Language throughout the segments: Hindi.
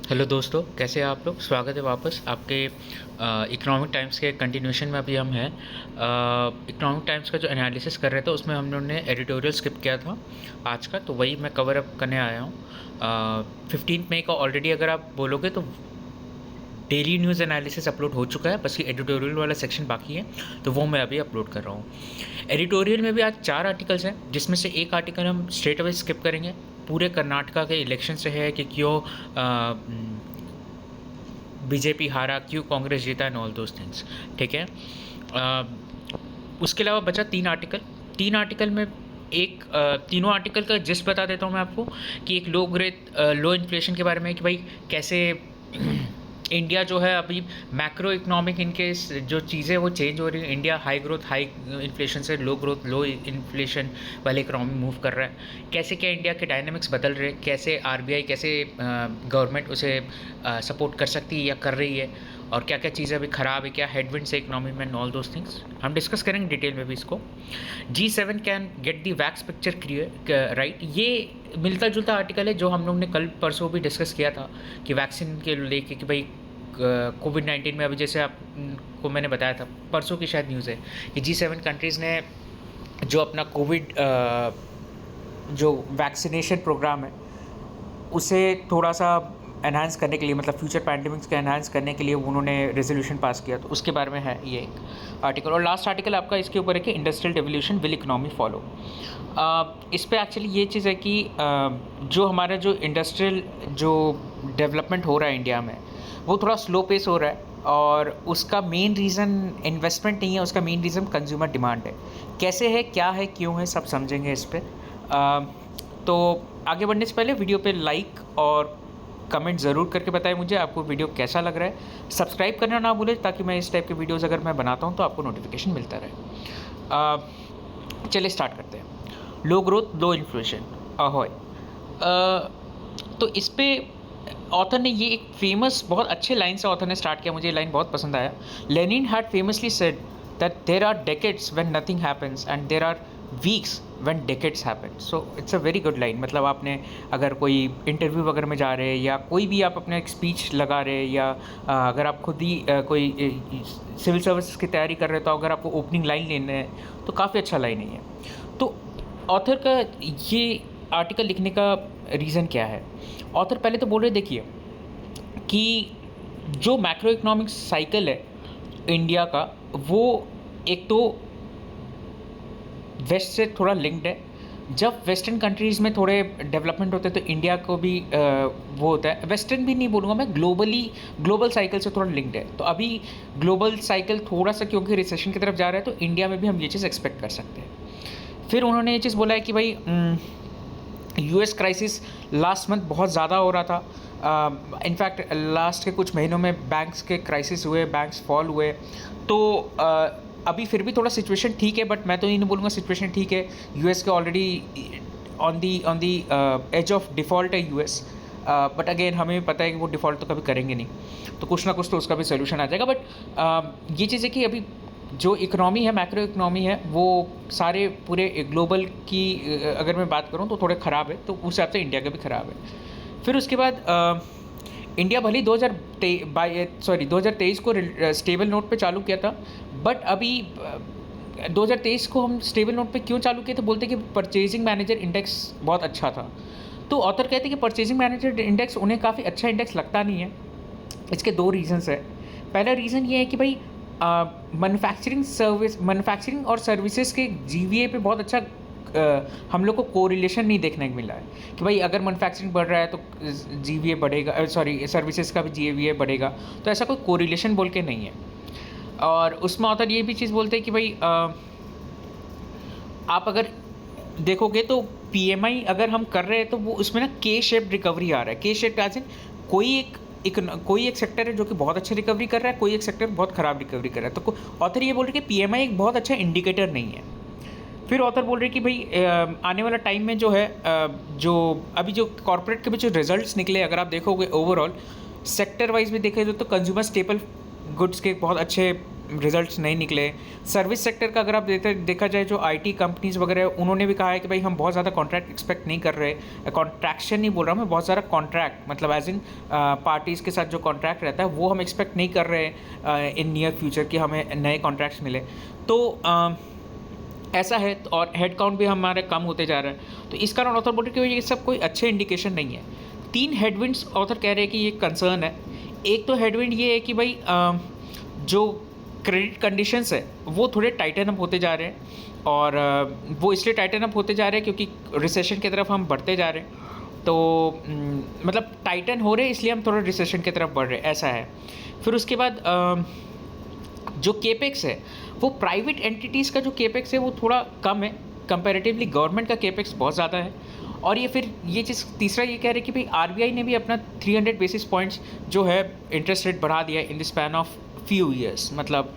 हेलो दोस्तों, कैसे हैं आप लोग। स्वागत है वापस आपके इकोनॉमिक टाइम्स के कंटिन्यूशन में। अभी हम हैं इकोनॉमिक टाइम्स का जो एनालिसिस कर रहे थे, उसमें हम लोगों ने एडिटोरियल स्किप किया था आज का, तो वही मैं कवर अप करने आया हूँ। 15 मई का ऑलरेडी अगर आप बोलोगे तो डेली न्यूज़ एनालिसिस अपलोड हो चुका है, बस ये एडिटोरियल वाला सेक्शन बाकी है, तो वो मैं अभी अपलोड कर रहा हूँ। एडिटोरियल में भी आज 4 आर्टिकल्स हैं, जिसमें से एक आर्टिकल हम स्ट्रेट अवे स्किप करेंगे। पूरे कर्नाटका के इलेक्शन से है कि क्यों बीजेपी हारा, क्यों कांग्रेस जीता, एंड ऑल दोज थिंग्स। ठीक है। अ, उसके अलावा बचा 3 आर्टिकल। 3 आर्टिकल में तीनों आर्टिकल का जिस्ट बता देता हूँ मैं आपको कि एक लो इन्फ्लेशन के बारे में, कि भाई कैसे इंडिया जो है अभी मैक्रो इकोनॉमिक इनके जो चीज़ें वो चेंज हो रही हैं। India high growth high inflation से लो ग्रोथ लो इन्फ्लेशन वाले इकोनॉमी मूव कर रहा है। कैसे क्या इंडिया के डायनामिक्स बदल रहे हैं, कैसे आरबीआई, कैसे गवर्नमेंट उसे सपोर्ट कर सकती है या कर रही है, और क्या क्या चीज़ें अभी ख़राब है, क्या हेडविंड्स है इकोनॉमी में, एंड ऑल दोज थिंग्स हम डिस्कस करेंगे डिटेल में भी इसको। G7 can get the wax picture clear, right. ये मिलता जुलता आर्टिकल है जो हम लोग ने कल परसों भी डिस्कस किया था कि वैक्सीन के लेके, कि भाई कोविड-19 में अभी जैसे आपको मैंने बताया था, परसों की शायद न्यूज़ है कि G7 कंट्रीज़ ने जो अपना कोविड जो वैक्सीनेशन प्रोग्राम है उसे थोड़ा सा एनहांस करने के लिए, मतलब फ्यूचर पैंडेमिक्स का एनहांस करने के लिए उन्होंने रेजोल्यूशन पास किया, तो उसके बारे में है ये एक आर्टिकल। और लास्ट आर्टिकल आपका इसके ऊपर है कि industrial revolution will economy follow. इस पे एक्चुअली ये चीज़ है कि जो हमारा जो इंडस्ट्रियल जो डेवलपमेंट हो रहा है इंडिया में, वो थोड़ा स्लो पेस हो रहा है, और उसका मेन रीज़न इन्वेस्टमेंट नहीं है, उसका मेन रीज़न कंज्यूमर डिमांड है। कैसे है, क्या है, क्यों है, सब समझेंगे इस पर। तो आगे बढ़ने से पहले वीडियो पे लाइक और कमेंट ज़रूर करके बताएं मुझे आपको वीडियो कैसा लग रहा है। सब्सक्राइब करना ना भूलें, ताकि मैं इस टाइप के वीडियोज़ अगर मैं बनाता हूँ तो आपको नोटिफिकेशन मिलता रहे। चलिए स्टार्ट करते हैं। लो ग्रोथ लो इन्फ्लेशन अहोय। तो इस पे ऑथर ने ये एक फेमस, बहुत अच्छे लाइन से ऑथर ने स्टार्ट किया, मुझे ये लाइन बहुत पसंद आया। Lenin had famously said that there are decades when nothing happens and there are weeks when decades happen. So it's a very good line. मतलब आपने अगर कोई इंटरव्यू वगैरह में जा रहे हैं, या कोई भी आप अपना एक स्पीच लगा रहे हैं, या अगर आप खुद ही कोई सिविल सर्विस की तैयारी कर रहे हो, तो अगर आपको ओपनिंग लाइन लेना है तो काफ़ी अच्छा लाइन है ये। तो ऑथर का ये आर्टिकल लिखने का रीज़न क्या है। ऑथर पहले तो बोल रहे, देखिए कि जो मैक्रो इकोनॉमिक साइकिल है इंडिया का, वो एक तो वेस्ट से थोड़ा लिंक्ड है। जब वेस्टर्न कंट्रीज़ में थोड़े डेवलपमेंट होते हैं तो इंडिया को भी वो होता है। वेस्टर्न भी नहीं बोलूँगा मैं, ग्लोबल साइकिल से थोड़ा लिंक्ड है। तो अभी ग्लोबल साइकिल थोड़ा सा क्योंकि रिसेशन की तरफ जा रहा है, तो इंडिया में भी हम ये चीज़ एक्सपेक्ट कर सकते हैं। फिर उन्होंने ये चीज़ बोला है कि भाई यूएस क्राइसिस लास्ट मंथ बहुत ज़्यादा हो रहा था। इनफैक्ट लास्ट के कुछ महीनों में बैंक्स के क्राइसिस हुए, बैंक्स फॉल हुए। तो अभी फिर भी थोड़ा सिचुएशन ठीक है, बट मैं तो ये नहीं बोलूँगा सिचुएशन ठीक है। यूएस के already on the edge of default है यूएस। बट अगेन हमें पता है कि वो डिफ़ॉल्ट तो कभी करेंगे नहीं, तो कुछ ना कुछ तो उसका भी सोल्यूशन आ जाएगा। बट ये चीज़ है कि अभी जो इकोनॉमी है, मैक्रो इकोनॉमी है, वो सारे पूरे ग्लोबल की अगर मैं बात करूँ तो थोड़े ख़राब है, तो उस हिसाब से इंडिया का भी ख़राब है। फिर उसके बाद इंडिया भले ही 2023 को स्टेबल नोट पे चालू किया था, बट अभी 2023 को हम स्टेबल नोट पे क्यों चालू किए थे, बोलते कि परचेजिंग मैनेजर इंडेक्स बहुत अच्छा था। तो ऑथर कहते हैं कि परचेजिंग मैनेजर इंडेक्स उन्हें काफ़ी अच्छा इंडेक्स लगता नहीं है। इसके 2 रीज़न्स है। पहला रीज़न ये है कि भाई मैन्युफैक्चरिंग और सर्विसेज के जीवीए पे बहुत अच्छा हम लोग को कोरिलेशन नहीं देखने को मिला है कि भाई अगर मैन्युफैक्चरिंग बढ़ रहा है तो जीवीए बढ़ेगा, सॉरी सर्विसेज का भी जीवीए बढ़ेगा। तो ऐसा कोई कोरिलेशन बोल के नहीं है। और उसमें ऑथर ये भी चीज़ बोलते हैं कि भाई आप अगर देखोगे तो पीएमआई अगर हम कर रहे हैं तो वो उसमें ना के शेप रिकवरी आ रहा है। के शेप एज इन कोई एक सेक्टर है जो कि बहुत अच्छी रिकवरी कर रहा है, कोई एक सेक्टर बहुत ख़राब रिकवरी कर रहा है। तो ऑथर ये बोल रहे कि पीएमआई एक बहुत अच्छा इंडिकेटर नहीं है। फिर ऑथर बोल रहे कि भाई आने वाला टाइम में जो है जो अभी जो कॉर्पोरेट के भी जो रिजल्ट्स निकले, अगर आप देखोगे ओवरऑल सेक्टर वाइज भी देखे तो कंज्यूमर स्टेपल गुड्स के बहुत अच्छे रिजल्ट्स नहीं निकले। सर्विस सेक्टर का अगर आप देखा जाए, जो आईटी कंपनीज़ वगैरह, उन्होंने भी कहा है कि भाई हम बहुत ज़्यादा कॉन्ट्रैक्ट एक्सपेक्ट नहीं कर रहे। कॉन्ट्रैक्शन नहीं बोल रहा मैं, बहुत सारा कॉन्ट्रैक्ट मतलब एज इन पार्टीज़ के साथ जो कॉन्ट्रैक्ट रहता है वो हम एक्सपेक्ट नहीं कर रहे इन नियर फ्यूचर कि हमें नए कॉन्ट्रैक्ट्स मिले। तो ऐसा है। और हेड काउंट भी हमारे कम होते जा रहा है। तो इस कारण ऑथर बोल रहे कि ये सब कोई अच्छे इंडिकेशन नहीं है। 3 हेडविंड्स ऑथर कह रहे हैं कि ये कंसर्न है। एक तो हेडविंड ये है कि भाई जो क्रेडिट कंडीशंस है वो थोड़े टाइटन अप होते जा रहे हैं, और वो इसलिए टाइटन अप होते जा रहे हैं क्योंकि रिसेशन की तरफ हम बढ़ते जा रहे हैं। तो मतलब टाइटन हो रहे हैं इसलिए हम थोड़ा रिसेशन की तरफ बढ़ रहे हैं, ऐसा है। फिर उसके बाद जो केपेक्स है वो प्राइवेट एंटिटीज़ का जो केपेक्स है वो थोड़ा कम है कंपैरेटिवली, गवर्नमेंट का केपेक्स बहुत ज़्यादा है। और ये फिर ये चीज़ तीसरा ये कह रहे हैं कि भाई आरबीआई ने भी अपना 300 बेसिस पॉइंट्स जो है इंटरेस्ट रेट बढ़ा दिया in the span of few years, मतलब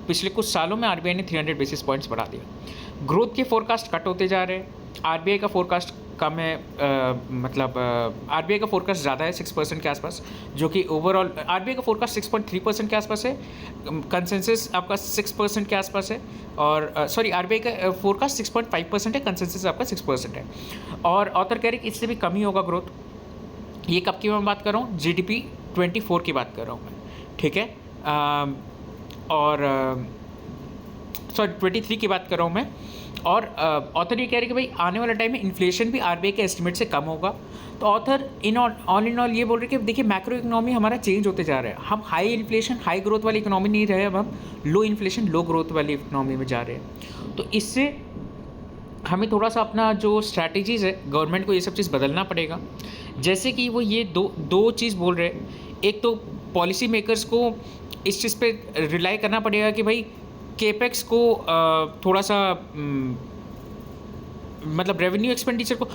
पिछले कुछ सालों में आरबीआई ने 300 बेसिस पॉइंट्स बढ़ा दिया। ग्रोथ के फोरकास्ट कट होते जा रहे हैं, आरबीआई का फोरकास्ट कम है, मतलब आरबीआई का फोरकास्ट ज़्यादा है 6% के आसपास, जो कि ओवरऑल आरबीआई का फोरकास्ट 6.3% के आसपास है, कंसेंसस आपका 6% के आसपास है। और सॉरी, आरबीआई का फोरकास्ट 6.5% है, कंसेंसस आपका 6% है। और ऑथर कह रहे कि इससे भी कम ही होगा ग्रोथ। ये कब की मैं बात कर रहा हूँ, जीडीपी 24 की बात कर रहा हूँ मैं, ठीक है। और सॉरी 23 की बात कर रहा हूँ मैं। और ऑथर ये कह रहे हैं कि भाई आने वाला टाइम में इन्फ्लेशन भी आरबीआई के एस्टिमेट से कम होगा। तो ऑथर इन ऑल ये बोल रहे हैं कि देखिए मैक्रो इकोनॉमी हमारा चेंज होते जा रहा है, हम हाई इन्फ्लेशन हाई ग्रोथ वाली इकोनॉमी नहीं रहे, अब हम लो इन्फ्लेशन लो ग्रोथ वाली इकोनॉमी में जा रहे हैं। तो इससे हमें थोड़ा सा अपना जो स्ट्रैटेजीज़ है गवर्नमेंट को ये सब चीज़ बदलना पड़ेगा। जैसे कि वो ये दो चीज़ बोल रहे हैं। एक तो पॉलिसी मेकर्स को इस चीज़ पे रिलाई करना पड़ेगा कि भाई केपेक्स को थोड़ा सा मतलब रेवेन्यू एक्सपेंडिचर को,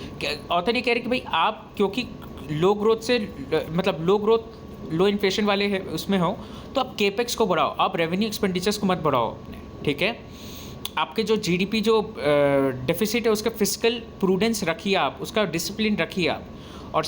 ऑथर ये कह रहे कि भाई आप क्योंकि लो ग्रोथ से मतलब लो ग्रोथ लो इन्फ्लेशन वाले है उसमें हो, तो आप केपेक्स को बढ़ाओ, आप रेवेन्यू एक्सपेंडिचर्स को मत बढ़ाओ अपने, ठीक है। आपके जो जीडीपी जो डेफिसिट है उसका फिस्कल प्रूडेंस रखिए, आप उसका डिसिप्लिन रखिए आप। और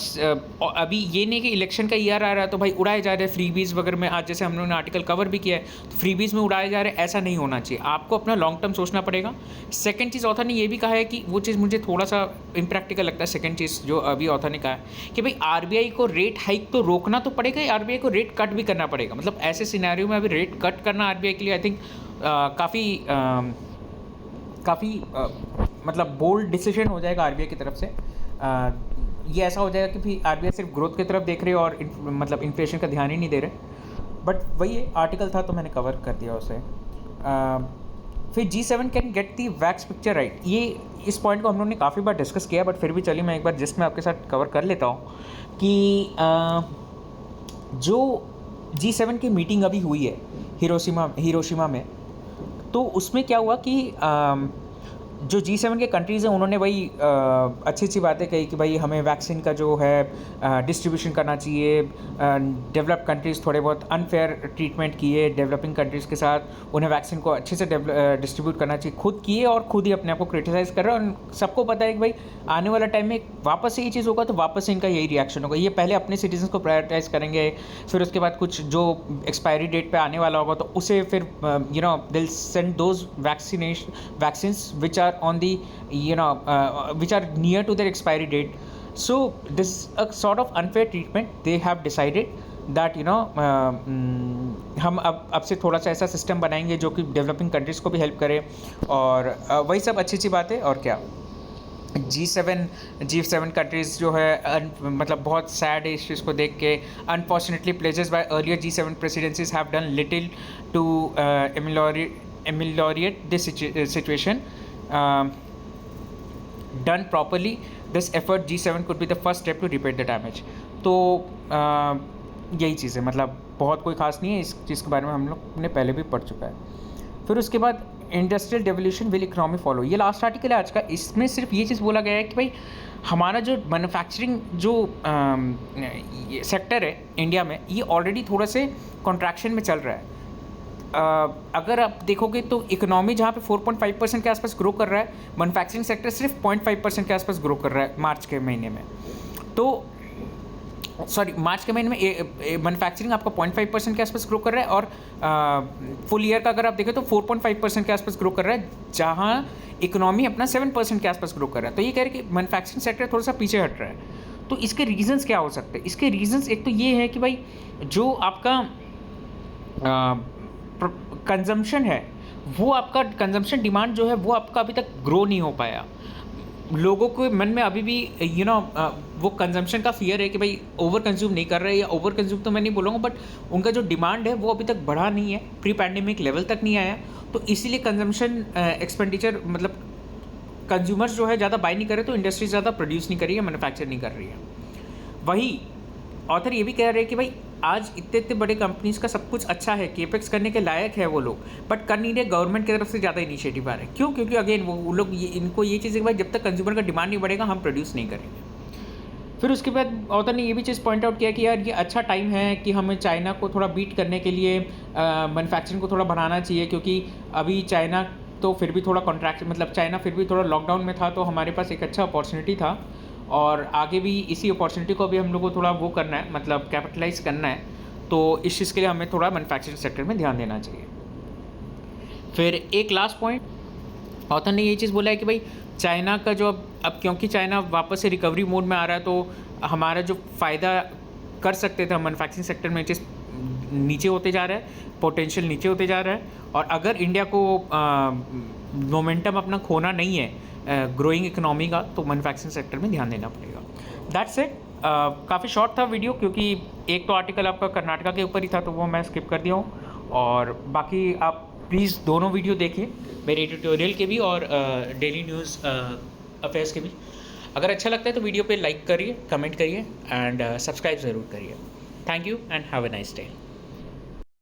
अभी ये नहीं कि इलेक्शन का ईयर आ रहा है तो भाई उड़ाए जा रहे हैं फ्रीबीज़ वगैरह में, आज जैसे हम लोगों ने आर्टिकल कवर भी किया है, तो फ्रीबीज़ में उड़ाए जा रहे हैं, ऐसा नहीं होना चाहिए। आपको अपना लॉन्ग टर्म सोचना पड़ेगा। सेकंड चीज़ ऑथर ने ये भी कहा है कि वो चीज़ मुझे थोड़ा सा इम्प्रैक्टिकल लगता है, सेकंड चीज़ जो अभी ऑथर ने कहा है कि भाई आरबीआई को रेट हाइक तो रोकना तो पड़ेगा, आरबीआई को रेट कट भी करना पड़ेगा। मतलब ऐसे सिनेरियो में अभी रेट कट करना आरबीआई के लिए आई थिंक काफ़ी मतलब बोल्ड डिसीजन हो जाएगा आरबीआई की तरफ से। ये ऐसा हो जाएगा कि भी आरबीआई सिर्फ ग्रोथ की तरफ देख रहे और मतलब इन्फ्लेशन का ध्यान ही नहीं दे रहे। बट वही आर्टिकल था तो मैंने कवर कर दिया उसे। फिर G7 can get the wax picture right, ये इस पॉइंट को हम लोगों ने काफ़ी बार डिस्कस किया, बट फिर भी चलिए मैं एक बार जिसमें आपके साथ कवर कर लेता हूँ कि जो G7 की मीटिंग अभी हुई है हिरोशिमा में, तो उसमें क्या हुआ कि जो G7 के कंट्रीज़ हैं उन्होंने वही अच्छी अच्छी बातें कही कि भाई हमें वैक्सीन का जो है डिस्ट्रीब्यूशन करना चाहिए। डेवलप्ड कंट्रीज़ थोड़े बहुत अनफेयर ट्रीटमेंट किए डेवलपिंग कंट्रीज़ के साथ, उन्हें वैक्सीन को अच्छे से डिस्ट्रीब्यूट करना चाहिए, खुद किए और खुद ही अपने आप को क्रिटिसाइज़ कर रहे हैं। और सबको पता है कि भाई आने वाला टाइम में वापस से ये चीज़ होगा तो वापस से इनका यही रिएक्शन होगा। ये पहले अपने सिटीजन्स को प्रायोरिटाइज़ करेंगे, फिर उसके बाद कुछ जो एक्सपायरी डेट पे आने वाला होगा तो उसे फिर they'll send those vaccines which are on the which are near to their expiry date. So this is a sort of unfair treatment they have decided that हम अब से थोड़ा सा ऐसा सिस्टम बनाएंगे जो कि डेवलपिंग कंट्रीज़ को भी हेल्प करे। और वही सब अच्छी अच्छी बात है। और क्या G7 कंट्रीज़ जो है मतलब बहुत सैड है इस चीज़ को देख के। Unfortunately pledges by earlier G7 presidencies have done little to ameliorate this situation. Done properly, this effort G7 could be the first step to repair the damage. तो यही चीज़ है, मतलब बहुत कोई ख़ास नहीं है, इस चीज़ के बारे में हम लोग ने पहले भी पढ़ चुका है। फिर उसके बाद industrial devolution will economy follow, ये लास्ट आर्टिकल है आज का। इसमें सिर्फ ये चीज़ बोला गया है कि भाई हमारा जो मैन्युफैक्चरिंग जो सेक्टर है इंडिया में, ये ऑलरेडी थोड़ा से कॉन्ट्रैक्शन में चल रहा है। अगर आप देखोगे तो इकोनॉमी जहाँ पे 4.5% के आसपास ग्रो कर रहा है, मैन्युफैक्चरिंग सेक्टर सिर्फ 0.5% के आसपास ग्रो कर रहा है मार्च के महीने में। तो सॉरी मार्च के महीने में मैन्युफैक्चरिंग आपका 0.5% के आसपास ग्रो कर रहा है, और फुल ईयर का अगर आप देखें तो 4.5% के आसपास ग्रो कर रहा है, जहाँ इकोनॉमी अपना 7% के आसपास ग्रो कर रहा है। तो ये कह रहे हैं कि मैन्युफैक्चरिंग सेक्टर थोड़ा सा पीछे हट रहा है। तो इसके रीजंस क्या हो सकते हैं? इसके रीजंस एक तो ये है कि भाई जो आपका कंजम्पशन है, वो आपका कंजम्पशन डिमांड जो है वो आपका अभी तक ग्रो नहीं हो पाया। लोगों के मन में अभी भी वो कंजम्पशन का फियर है कि भाई ओवर कंज्यूम नहीं कर रहे, या ओवर कंज्यूम तो मैं नहीं बोलूँगा, बट उनका जो डिमांड है वो अभी तक बढ़ा नहीं है, प्री पैंडेमिक लेवल तक नहीं आया। तो इसीलिए कंजम्पशन एक्सपेंडिचर मतलब कंज्यूमर्स जो है ज़्यादा बाय नहीं कर रहे, तो इंडस्ट्री ज़्यादा प्रोड्यूस नहीं कर रही है, मैन्युफैक्चर नहीं कर रही है। वही ऑथर ये भी कह रहे हैं कि भाई आज इतने इतने बड़े कंपनीज का सब कुछ अच्छा है, केपेक्स करने के लायक है वो लोग, बट कर नहीं रहे। गवर्नमेंट की तरफ से ज़्यादा इनिशिएटिव आ रहे हैं। क्यों? क्योंकि अगेन वो लोग इनको ये चीज़ है कि भाई जब तक कंज्यूमर का डिमांड नहीं बढ़ेगा हम प्रोड्यूस नहीं करेंगे। फिर उसके बाद ऑथर ने ये भी चीज़ पॉइंट आउट किया कि यार ये अच्छा टाइम है कि हमें चाइना को थोड़ा बीट करने के लिए मैन्युफैक्चरिंग को थोड़ा बढ़ाना चाहिए, क्योंकि अभी चाइना तो फिर भी थोड़ा कॉन्ट्रैक्ट मतलब चाइना फिर भी थोड़ा लॉकडाउन में था, तो हमारे पास एक अच्छा अपॉर्चुनिटी था, और आगे भी इसी अपॉर्चुनिटी को भी हम लोग को थोड़ा वो करना है, मतलब कैपिटलाइज करना है। तो इस चीज़ के लिए हमें थोड़ा मैन्युफैक्चरिंग सेक्टर में ध्यान देना चाहिए। फिर एक लास्ट पॉइंट ऑथर ने ये चीज़ बोला है कि भाई चाइना का जो अब क्योंकि चाइना वापस से रिकवरी मोड में आ रहा है, तो हमारा जो फ़ायदा कर सकते थे हम मैन्युफैक्चरिंग सेक्टर में, चीज़ नीचे होते जा रहा है, पोटेंशियल नीचे होते जा रहा है। और अगर इंडिया को मोमेंटम अपना खोना नहीं है ग्रोइंग इकोनॉमी का, तो मैन्युफैक्चरिंग सेक्टर में ध्यान देना पड़ेगा। That's it. काफ़ी शॉर्ट था वीडियो, क्योंकि एक तो आर्टिकल आपका कर्नाटका के ऊपर ही था, तो वो मैं स्किप कर दिया हूँ, और बाकी आप प्लीज़ दोनों वीडियो देखिए, मेरे एडिटोरियल के भी और डेली न्यूज़ अफेयर्स के भी। अगर अच्छा लगता है तो वीडियो पे लाइक करिए, कमेंट करिए, एंड सब्सक्राइब ज़रूर करिए। Thank you and have a nice day.